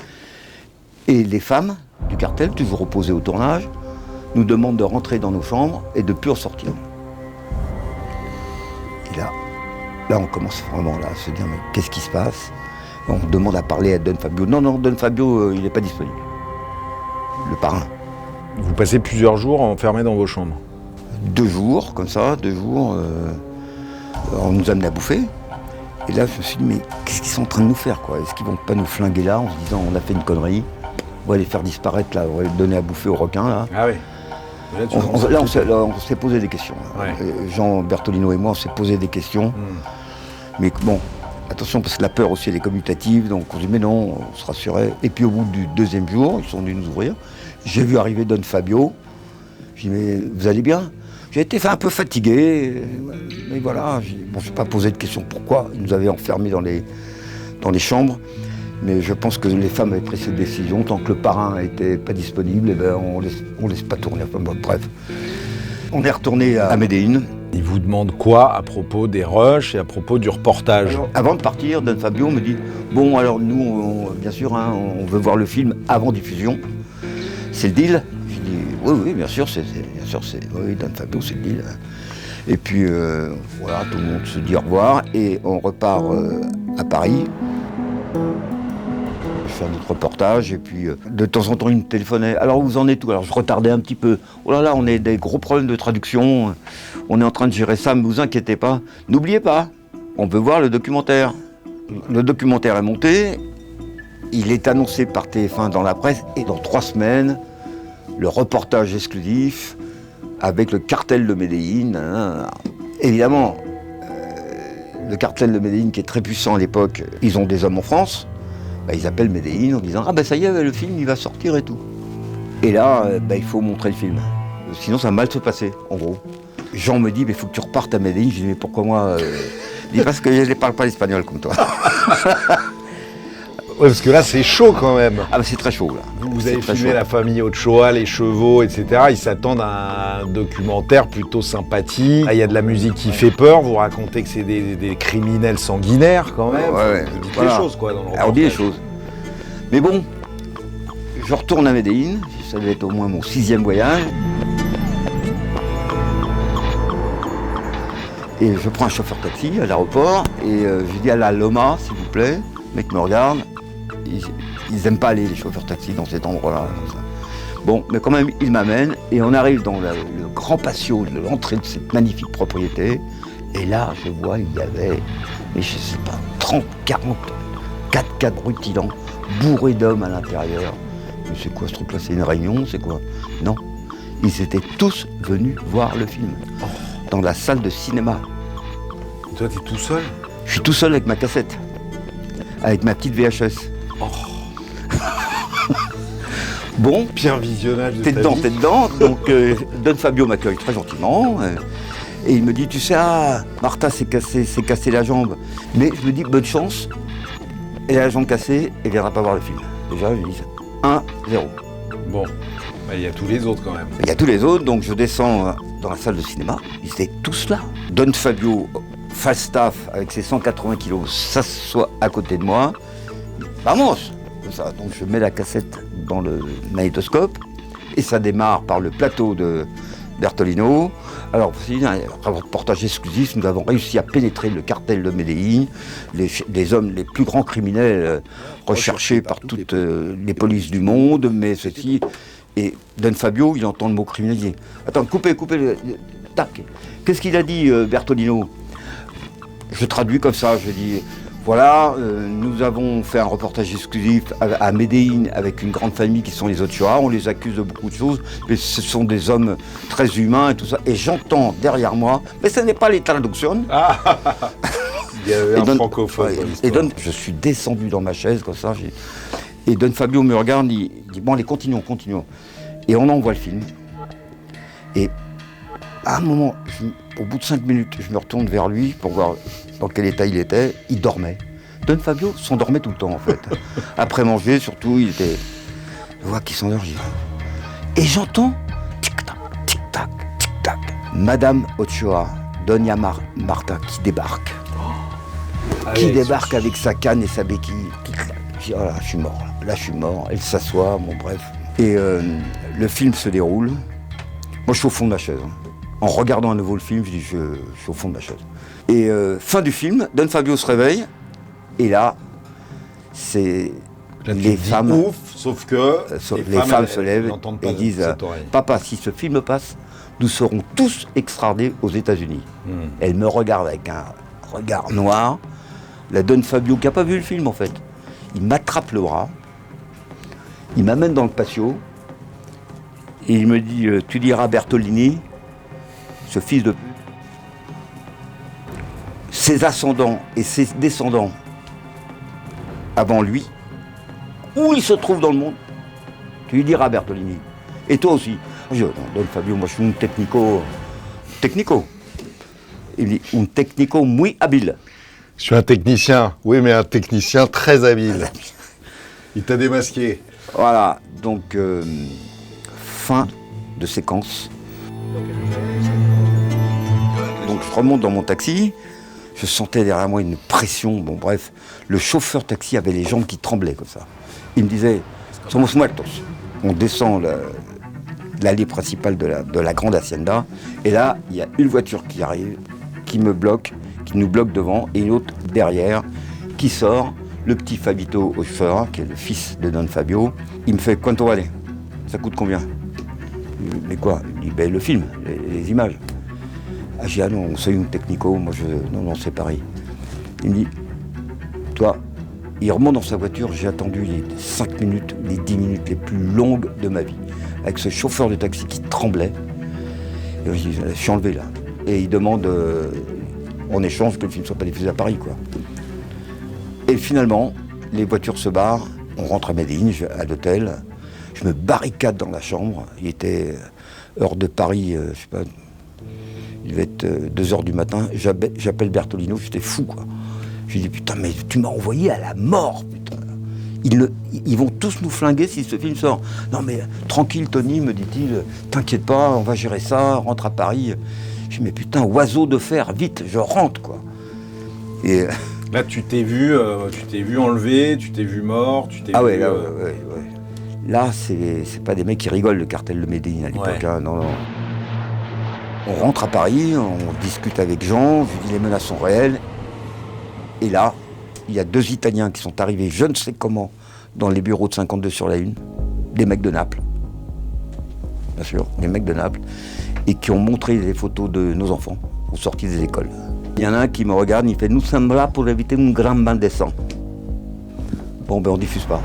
Speaker 2: Et les femmes du cartel, toujours opposées au tournage, nous demandent de rentrer dans nos chambres et de ne plus en sortir. Et là, on commence vraiment là, à se dire, mais qu'est-ce qui se passe? On demande à parler à Don Fabio. Non, Don Fabio, il n'est pas disponible. Le parrain.
Speaker 3: Vous passez plusieurs jours enfermés dans vos chambres.
Speaker 2: 2 jours, comme ça, 2 jours, on nous amène à bouffer. Et là, je me suis dit, mais qu'est-ce qu'ils sont en train de nous faire, quoi? Est-ce qu'ils vont pas nous flinguer là, en se disant, on a fait une connerie, on va les faire disparaître là, on va les donner à bouffer aux requins là.
Speaker 3: Ah oui.
Speaker 2: Là, on s'est posé des questions.
Speaker 3: Ouais.
Speaker 2: Jean Bertolino et moi, on s'est posé des questions. Mais bon, attention, parce que la peur aussi, elle est commutative. Donc on dit, mais non, on se rassurait. Et puis au bout du 2e jour, ils sont venus nous ouvrir. J'ai vu arriver Don Fabio. J'ai dit, mais vous allez bien? J'ai été un peu fatigué. Mais voilà, je n'ai pas posé de questions pourquoi. Ils nous avaient enfermés dans les chambres. Mais je pense que les femmes avaient pris cette décision. Tant que le parrain n'était pas disponible, eh ben, on laisse pas tourner. Enfin, bon, bref. On est retourné à Medellín.
Speaker 3: Il vous demande quoi à propos des rushs et à propos du reportage?
Speaker 2: Alors, avant de partir, Don Fabio me dit, bon alors nous, bien sûr, hein, on veut voir le film avant diffusion. C'est le deal? Je dis, oui, bien sûr, oui, Don Fabio, c'est le deal. Et puis, voilà, tout le monde se dit au revoir et on repart à Paris. Je fais notre reportage et puis de temps en temps il me téléphonait. Alors où vous en êtes tout? Alors je retardais un petit peu. Oh là là, on a des gros problèmes de traduction. On est en train de gérer ça, mais vous inquiétez pas. N'oubliez pas, on peut voir le documentaire. Le documentaire est monté. Il est annoncé par TF1 dans la presse et dans 3 semaines, le reportage exclusif avec le cartel de Medellín. Évidemment, le cartel de Medellín qui est très puissant à l'époque, ils ont des hommes en France. Bah, ils appellent Medellín en disant « Ah ben ça y est, le film il va sortir et tout ». Et là, il faut montrer le film. Sinon ça va mal se passer, en gros. Jean me dit « Mais il faut que tu repartes à Medellín ». Je dis « Mais pourquoi moi ?» Il dit « Parce que je ne parle pas l'espagnol comme toi ».
Speaker 3: Ouais, parce que là, c'est chaud quand même.
Speaker 2: Ah, c'est très chaud là.
Speaker 3: Vous
Speaker 2: C'est
Speaker 3: avez
Speaker 2: très
Speaker 3: filmé
Speaker 2: chaud.
Speaker 3: la famille Ochoa, les chevaux, etc. Ils s'attendent à un documentaire plutôt sympathique. Il y a de la musique qui fait peur. Vous racontez que c'est des criminels sanguinaires quand même.
Speaker 2: Ouais,
Speaker 3: Vous dites
Speaker 2: voilà.
Speaker 3: les choses quoi dans le reportage.
Speaker 2: Alors, on dit les choses. Mais bon, je retourne à Medellín. Ça devait être au moins mon 6e voyage. Et je prends un chauffeur taxi à l'aéroport et je dis à la Loma, s'il vous plaît. Le mec me regarde. Ils n'aiment pas aller, les chauffeurs taxi, dans cet endroit-là. Comme ça. Bon, mais quand même, ils m'amènent et on arrive dans le grand patio de l'entrée de cette magnifique propriété. Et là, je vois, il y avait, mais je sais pas, 30, 40, 4x4 rutilants, bourrés d'hommes à l'intérieur. Mais c'est quoi ce truc-là? C'est une réunion? C'est quoi? Non. Ils étaient tous venus voir le film. Dans la salle de cinéma.
Speaker 3: Toi, t'es tout seul?
Speaker 2: Je suis tout seul avec ma cassette. Avec ma petite VHS. Bon,
Speaker 3: Pire visionnage de
Speaker 2: t'es
Speaker 3: ta
Speaker 2: dedans,
Speaker 3: vie.
Speaker 2: t'es dedans. Donc, Don Fabio m'accueille très gentiment. Et il me dit, tu sais, Martha s'est cassé la jambe. Mais je me dis, bonne chance. Elle a la jambe cassée, elle viendra pas voir le film. Déjà, je dis 1-0.
Speaker 3: Bon, il y a tous les autres quand même.
Speaker 2: Il y a tous les autres, donc je descends dans la salle de cinéma. Ils étaient tous là. Don Fabio, Falstaff, avec ses 180 kilos, s'assoit à côté de moi. Vamos! Comme ça. Donc je mets la cassette dans le magnétoscope et ça démarre par le plateau de Bertolino. Alors, c'est un reportage exclusif. Nous avons réussi à pénétrer le cartel de Medellín, les hommes les plus grands criminels recherchés par toutes les polices du monde, mais ceci. Et Don Fabio, il entend le mot criminel. Il dit, attends, coupez. Tac. Qu'est-ce qu'il a dit, Bertolino? je traduis comme ça, je dis, voilà, nous avons fait un reportage exclusif à Médéine avec une grande famille qui sont les Ochoa, on les accuse de beaucoup de choses, mais ce sont des hommes très humains et tout ça. Et j'entends derrière moi, mais ce n'est pas les traductions.
Speaker 3: Il y avait un francophone.
Speaker 2: Et donc, je suis descendu dans ma chaise comme ça, et Don Fabio me regarde, il dit, bon allez, continuons. Et on envoie le film. Et à un moment, au bout de 5 minutes, je me retourne vers lui pour voir dans quel état il était. Il dormait. Don Fabio s'endormait tout le temps, en fait. Après manger, surtout, il était... Je vois qu'il s'endort, j'y vais. Et j'entends tic-tac, tic-tac, tic-tac. Madame Ochoa, Doña Marta, qui débarque. Qui débarque avec sa canne et sa béquille. Je dis, oh là, je suis mort. Là, je suis mort. Elle s'assoit, bon, bref. Et le film se déroule. Moi, je suis au fond de ma chaise. En regardant à nouveau le film, je dis, je suis au fond de ma chaise. Et fin du film, Don Fabio se réveille. Et là, c'est les femmes.
Speaker 3: Ouf, sauf que
Speaker 2: les femmes se lèvent et disent, papa, si ce film passe, nous serons tous extradés aux États-Unis. Elle me regarde avec un regard noir. La Don Fabio, qui n'a pas vu le film en fait, il m'attrape le bras, il m'amène dans le patio, et il me dit, tu diras à Bertolini, ce fils de pute, ses ascendants et ses descendants avant lui, où il se trouve dans le monde, tu lui diras à Bertolini. Et toi aussi. Je dis, non, Don Fabio, moi je suis un technico. Il dit, un technico muy habile.
Speaker 3: Je suis un technicien, oui, mais un technicien très habile. Il t'a démasqué.
Speaker 2: Voilà, donc fin de séquence. Donc je remonte dans mon taxi, je sentais derrière moi une pression, bon bref, le chauffeur taxi avait les jambes qui tremblaient comme ça. Il me disait, somos muertos. On descend l'allée principale de la grande hacienda, et là, il y a une voiture qui arrive, qui me bloque, qui nous bloque devant, et une autre derrière, qui sort, le petit Fabito Ochoa, qui est le fils de Don Fabio. Il me fait, quanto vale? Ça coûte combien? Mais quoi? Il dit, ben, le film, les images. Ah, j'ai dit, ah non, c'est un technico, moi non, c'est pareil. Il me dit, toi, il remonte dans sa voiture, j'ai attendu les 5 minutes, les 10 minutes les plus longues de ma vie, avec ce chauffeur de taxi qui tremblait. Et je dis, je suis enlevé là. Et il demande en échange que le film ne soit pas diffusé à Paris, quoi. Et finalement, les voitures se barrent, on rentre à Médéine, à l'hôtel, je me barricade dans la chambre, il était heure de Paris, je sais pas, il devait être 2h du matin, j'appelle Bertolino, j'étais fou, quoi. Je lui dis, putain, mais tu m'as envoyé à la mort, putain. Ils vont tous nous flinguer si ce film sort. Non mais tranquille Tony, me dit-il, t'inquiète pas, on va gérer ça, rentre à Paris. Je dis, mais putain, oiseau de fer, vite, je rentre, quoi. Et
Speaker 3: là, tu t'es vu enlevé, tu t'es vu mort, tu t'es
Speaker 2: ah
Speaker 3: vu...
Speaker 2: ouais, là, ouais. Là, c'est pas des mecs qui rigolent, le cartel de Médéine à l'époque, hein, non. On rentre à Paris, on discute avec Jean, je lui dis les menaces sont réelles. Et là, il y a 2 Italiens qui sont arrivés, je ne sais comment, dans les bureaux de 52 sur la Une, des mecs de Naples, bien sûr, des mecs de Naples, et qui ont montré les photos de nos enfants aux sorties des écoles. Il y en a un qui me regarde, il fait « Nous sommes là pour éviter une grande bande de sang ». Bon, ben on diffuse pas.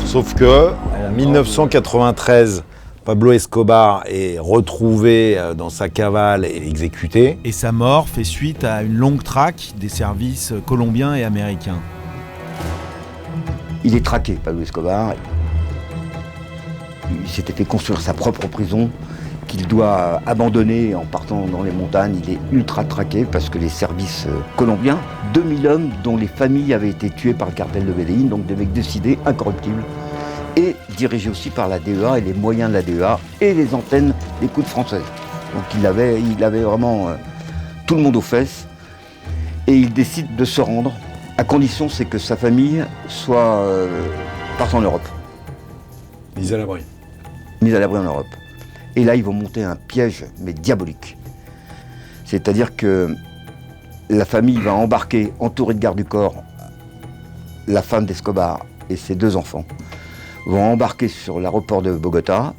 Speaker 3: Sauf que, en 1993, Pablo Escobar est retrouvé dans sa cavale et exécuté.
Speaker 1: Et sa mort fait suite à une longue traque des services colombiens et américains.
Speaker 2: Il est traqué, Pablo Escobar. Il s'était fait construire sa propre prison qu'il doit abandonner en partant dans les montagnes. Il est ultra traqué parce que les services colombiens, 2000 hommes dont les familles avaient été tuées par le cartel de Médéine, donc des mecs décidés, incorruptibles, et dirigés aussi par la DEA et les moyens de la DEA et les antennes des coups de françaises. Donc il avait vraiment tout le monde aux fesses et il décide de se rendre, à condition c'est que sa famille soit parte en Europe.
Speaker 3: Mise à l'abri.
Speaker 2: Mise à l'abri en Europe. Et là, ils vont monter un piège, mais diabolique. C'est-à-dire que la famille va embarquer, entourée de gardes du corps, la femme d'Escobar et ses 2 enfants, vont embarquer sur l'aéroport de Bogota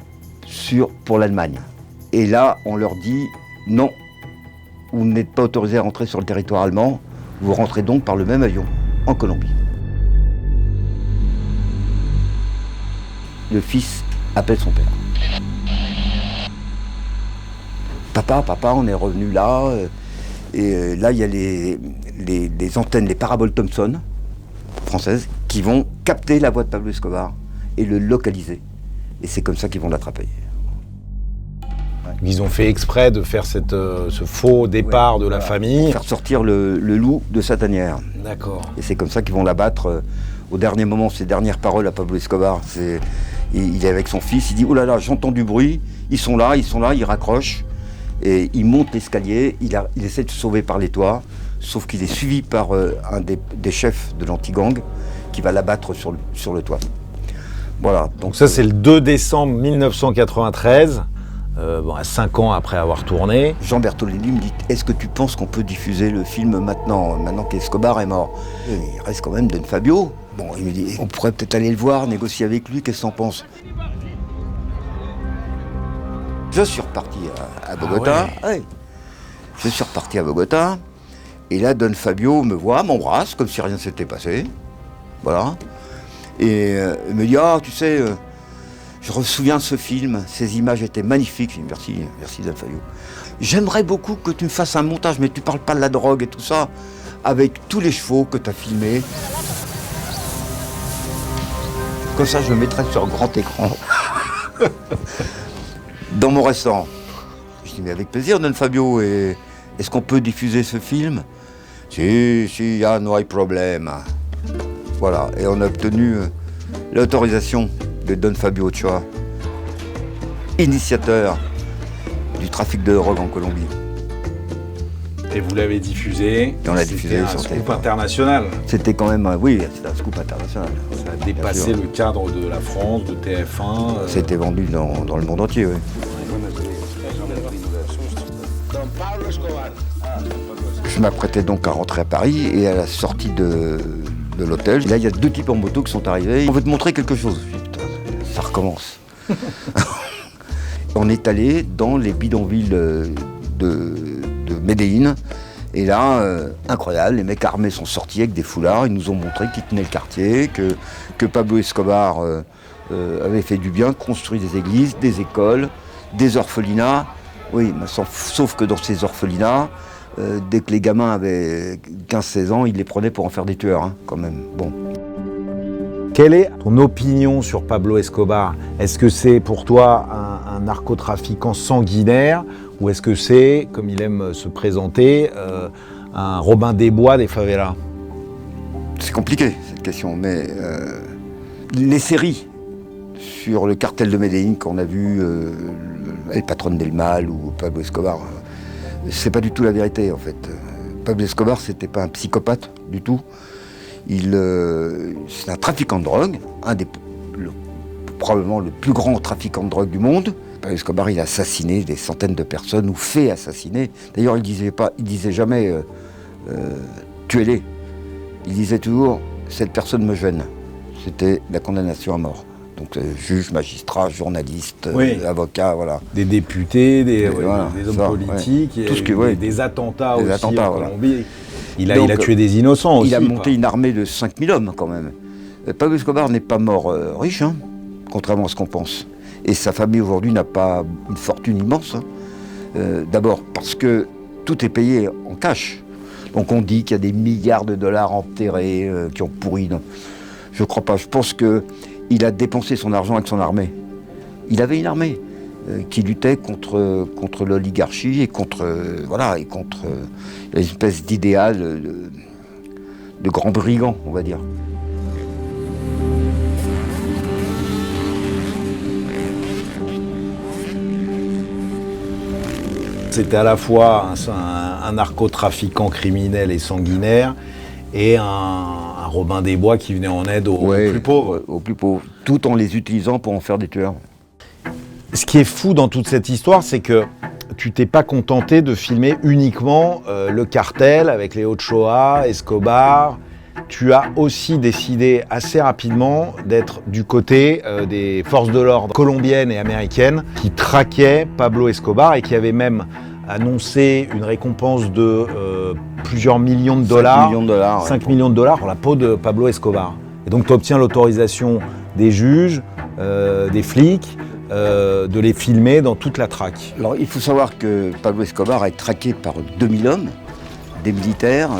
Speaker 2: pour l'Allemagne. Et là, on leur dit, non, vous n'êtes pas autorisé à rentrer sur le territoire allemand, vous rentrez donc par le même avion, en Colombie. Le fils appelle son père. Papa, on est revenu là, et là il y a les antennes, les paraboles Thomson françaises, qui vont capter la voix de Pablo Escobar et le localiser. Et c'est comme ça qu'ils vont l'attraper.
Speaker 3: Ils ont fait exprès de faire ce faux départ de la famille.
Speaker 2: Faire sortir le loup de sa tanière.
Speaker 3: D'accord.
Speaker 2: Et c'est comme ça qu'ils vont l'abattre au dernier moment. Ses dernières paroles à Pablo Escobar, il est avec son fils, il dit « Oh là là, j'entends du bruit, ils sont là, il raccroche. » Et il monte l'escalier, il essaie de se sauver par les toits, sauf qu'il est suivi par un des chefs de l'anti-gang qui va l'abattre sur le toit. Voilà.
Speaker 3: Donc ça, c'est le 2 décembre 1993. À 5 ans après avoir tourné.
Speaker 2: Jean Bertolini me dit « Est-ce que tu penses qu'on peut diffuser le film maintenant qu'Escobar est mort ?» Il reste quand même Don Fabio. Bon, il me dit « On pourrait peut-être aller le voir, négocier avec lui, qu'est-ce que t'en penses ?» Je suis reparti à Bogota.
Speaker 3: Ah ouais.
Speaker 2: Ouais. Je suis reparti à Bogota. Et là, Don Fabio me voit, m'embrasse, comme si rien ne s'était passé. Voilà. Et il me dit « Ah, tu sais... je me souviens de ce film, ces images étaient magnifiques. » Je dis merci Don Fabio. J'aimerais beaucoup que tu me fasses un montage, mais tu parles pas de la drogue et tout ça, avec tous les chevaux que tu as filmés. Comme ça, je le mettrai sur grand écran. Dans mon restaurant. Je dis, mais avec plaisir, Don Fabio, et est-ce qu'on peut diffuser ce film? Si, y a no problème. Voilà, et on a obtenu l'autorisation de Don Fabio Ochoa, initiateur du trafic de drogue en Colombie.
Speaker 3: Et vous l'avez diffusé.
Speaker 2: Et on l'a diffusé
Speaker 3: sur
Speaker 2: sur
Speaker 3: un scoop
Speaker 2: TF1.
Speaker 3: international.
Speaker 2: C'était quand même, oui, c'était un scoop international.
Speaker 3: Ça a dépassé le cadre de la France, de TF1.
Speaker 2: C'était vendu dans le monde entier, oui. Je m'apprêtais donc à rentrer à Paris et à la sortie de l'hôtel, là il y a 2 types en moto qui sont arrivés. On veut te montrer quelque chose. Je dis, putain, ça recommence. On est allé dans les bidonvilles de Medellín. Et là, incroyable, les mecs armés sont sortis avec des foulards. Ils nous ont montré qu'ils tenaient le quartier, que Pablo Escobar avait fait du bien, construit des églises, des écoles, des orphelinats. Oui, sauf que dans ces orphelinats, dès que les gamins avaient 15-16 ans, ils les prenaient pour en faire des tueurs, hein, quand même. Bon.
Speaker 3: Quelle est ton opinion sur Pablo Escobar? Est-ce que c'est pour toi un narcotrafiquant sanguinaire ou est-ce que c'est, comme il aime se présenter, un Robin des Bois des favelas?
Speaker 2: C'est compliqué cette question, mais les séries sur le cartel de Medellín qu'on a vu, El Patron del Mal ou Pablo Escobar, c'est pas du tout la vérité en fait. Pablo Escobar, c'était pas un psychopathe du tout. C'est un trafiquant de drogue, probablement le plus grand trafiquant de drogue du monde. Pablo Escobar, il a assassiné des centaines de personnes ou fait assassiner. D'ailleurs, il disait jamais tuez-les. Il disait toujours cette personne me gêne. C'était la condamnation à mort. Donc juge, magistrat, journaliste, avocat, voilà.
Speaker 3: Des députés, des hommes
Speaker 2: ça,
Speaker 3: politiques,
Speaker 2: ouais. Tout ce que,
Speaker 3: des attentats
Speaker 2: des
Speaker 3: aussi
Speaker 2: attentats,
Speaker 3: en
Speaker 2: voilà.
Speaker 3: Colombie. Il a tué des innocents aussi.
Speaker 2: Il a monté une armée de 5000 hommes quand même. Pablo Escobar n'est pas mort riche, hein, contrairement à ce qu'on pense. Et sa famille aujourd'hui n'a pas une fortune immense. Hein. D'abord parce que tout est payé en cash. Donc on dit qu'il y a des milliards de dollars enterrés qui ont pourri. Non. Je ne crois pas. Je pense qu'il a dépensé son argent avec son armée. Il avait une armée qui luttait contre l'oligarchie et contre l'espèce d'idéal de grands brigands, on va dire.
Speaker 3: C'était à la fois un narcotrafiquant criminel et sanguinaire et un Robin des Bois qui venait en aide aux plus pauvres.
Speaker 2: Aux plus pauvres, tout en les utilisant pour en faire des tueurs.
Speaker 3: Ce qui est fou dans toute cette histoire, c'est que tu t'es pas contenté de filmer uniquement le cartel avec les Ochoa, Escobar. Tu as aussi décidé assez rapidement d'être du côté des forces de l'ordre colombiennes et américaines qui traquaient Pablo Escobar et qui avaient même annoncé une récompense de plusieurs millions de
Speaker 2: 5
Speaker 3: dollars.
Speaker 2: millions de dollars.
Speaker 3: 5 millions de dollars pour la peau de Pablo Escobar. Et donc tu obtiens l'autorisation des juges, des flics, de les filmer dans toute la traque.
Speaker 2: Alors il faut savoir que Pablo Escobar a été traqué par 2000 hommes, des militaires,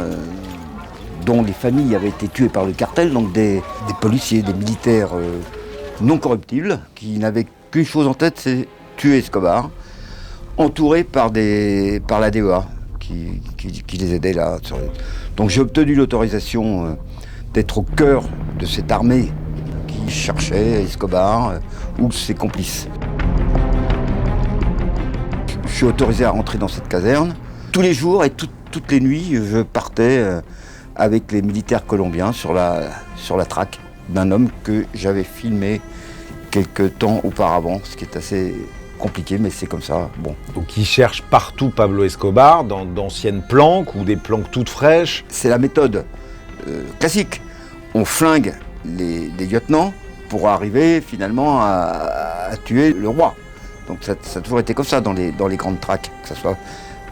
Speaker 2: dont les familles avaient été tuées par le cartel, donc des policiers, des militaires non corruptibles, qui n'avaient qu'une chose en tête, c'est tuer Escobar, entourés par la DEA, qui les aidait là. Donc j'ai obtenu l'autorisation d'être au cœur de cette armée qui cherchait Escobar ou ses complices. Je suis autorisé à rentrer dans cette caserne. Tous les jours et toutes les nuits, je partais avec les militaires colombiens sur la traque d'un homme que j'avais filmé quelques temps auparavant, ce qui est assez compliqué, mais c'est comme ça. Bon.
Speaker 3: Donc ils cherchent partout Pablo Escobar, dans d'anciennes planques ou des planques toutes fraîches.
Speaker 2: C'est la méthode classique. On flingue les lieutenants pour arriver finalement à tuer le roi. Donc ça a toujours été comme ça dans les grandes traques, que ce soit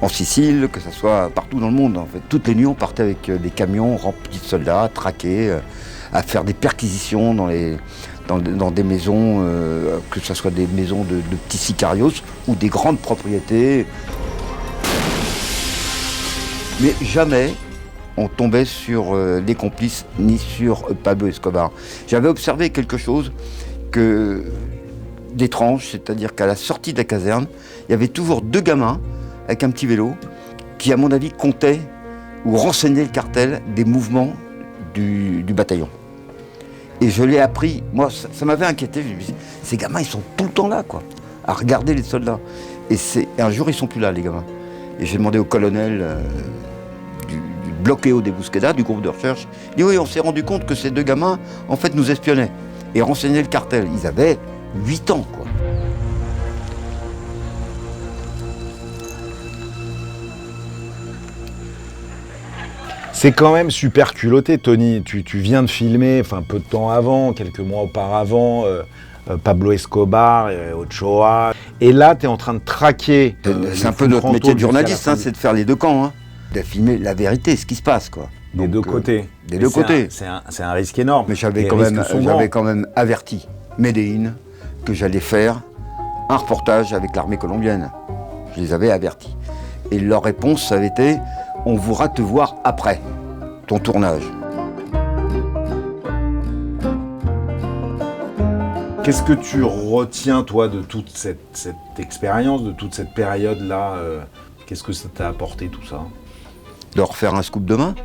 Speaker 2: en Sicile, que ce soit partout dans le monde. En fait. Toutes les nuits, on partait avec des camions remplis de soldats, traqués, à faire des perquisitions dans des maisons, que ce soit des maisons de petits sicarios ou des grandes propriétés. Mais jamais on tombait sur les complices ni sur Pablo Escobar. J'avais observé quelque chose d'étrange, c'est-à-dire qu'à la sortie de la caserne, il y avait toujours 2 gamins avec un petit vélo qui, à mon avis, comptaient ou renseignaient le cartel des mouvements du bataillon. Et je l'ai appris, moi ça m'avait inquiété, je me suis dit, ces gamins ils sont tout le temps là quoi, à regarder les soldats. Et un jour ils sont plus là les gamins. Et j'ai demandé au colonel du bloqueo des Busqueda, du groupe de recherche, il dit oui on s'est rendu compte que ces 2 gamins en fait nous espionnaient et renseignaient le cartel. Ils avaient 8 ans quoi.
Speaker 3: C'est quand même super culotté, Tony. Tu viens de filmer, enfin peu de temps avant, quelques mois auparavant, Pablo Escobar, Ochoa. Et là, tu es en train de traquer.
Speaker 2: C'est un peu notre métier de journaliste, c'est de faire les 2 camps, hein, de filmer la vérité, ce qui se passe quoi.
Speaker 3: Des 2 côtés.
Speaker 2: Des 2 côtés.
Speaker 3: C'est un risque énorme.
Speaker 2: Mais j'avais quand même averti Medellín que j'allais faire un reportage avec l'armée colombienne. Je les avais avertis. Et leur réponse, ça avait été « On voudra te voir après ton tournage ».
Speaker 3: Qu'est-ce que tu retiens, toi, de toute cette expérience, de toute cette période-là Qu'est-ce que ça t'a apporté, tout ça?
Speaker 2: De refaire un scoop demain.